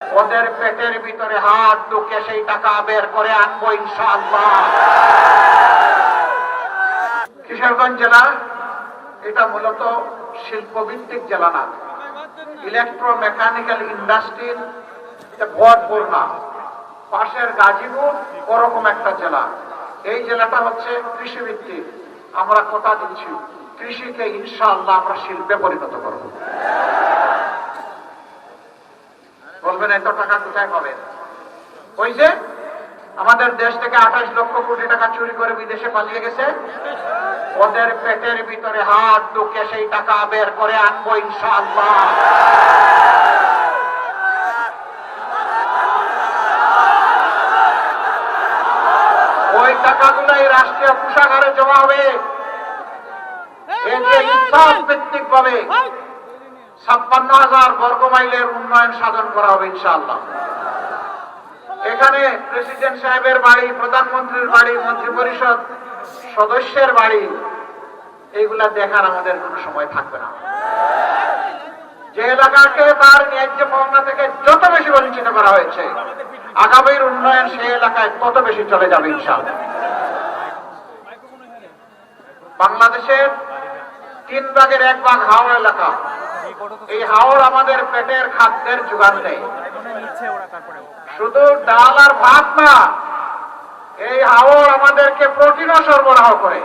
ওদের পেটের ভিতরে হাত ঢুকে সেই টাকা বের করে আনবো ইনশাআল্লাহ। কিশোরগঞ্জ জেলা এটা মূলত শিল্পভিত্তিক জেলা না, ইলেকট্রোমেকানিক্যাল ইন্ডাস্ট্রির ভরপুর না। পাশের গাজীপুর ওরকম একটা জেলা। এই জেলাটা হচ্ছে কৃষিভিত্তিক। আমরা কথা দিচ্ছি কৃষিকে ইনশাআল্লাহ আমরা শিল্পে পরিণত করব। বলবেন এত টাকা কোথায় পাবেন? ওই যে আমাদের দেশ থেকে 28 লক্ষ কোটি টাকা চুরি করে বিদেশে পালিয়ে গেছে, ওদের পেটের ভিতরে হাত ঢুকে সেই টাকা বের করে আনবো ইনশাআল্লাহ। ওই টাকাগুলো এই রাষ্ট্রীয় কোষাগারে জমা হবে। ভিত্তিক ভাবে 56,000 বর্গমাইলের উন্নয়ন সাধন করা হবে ইনশাআল্লাহ। এখানে প্রেসিডেন্ট সাহেবের বাড়ি, প্রধানমন্ত্রীর বাড়ি, মন্ত্রিপরিষদ সদস্যের বাড়ি, এইগুলা দেখার আমাদের কোনো সময় থাকবে না। যে এলাকাকে তার ন্যায্য পাওনা থেকে যত বেশি বঞ্চিত করা হয়েছে, আগামীর উন্নয়ন সেই এলাকায় তত বেশি চলে যাবে ইনশাআল্লাহ। বাংলাদেশের 3 ভাগের 1 ভাগ হাওড় এলাকা। এই হাওড় আমাদের পেটের খাদ্যের যোগান দেয়। শুধু ডাল আর ভাত না, এই হাওড় আমাদেরকে প্রোটিনও সরবরাহ করে।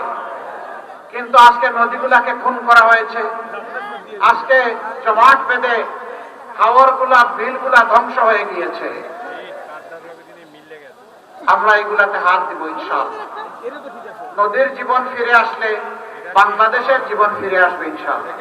কিন্তু আজকে নদীগুলাকে খুন করা হয়েছে, আজকে জমাট বেঁধে হাওড়গুলা, বিলগুলা ধ্বংস হয়ে গিয়েছে। আমরা এগুলাতে হাত দিব ইনশাআল্লাহ। নদীর জীবন ফিরে আসলে বাংলাদেশের জীবন ফিরে আসবে ইনশাআল্লাহ।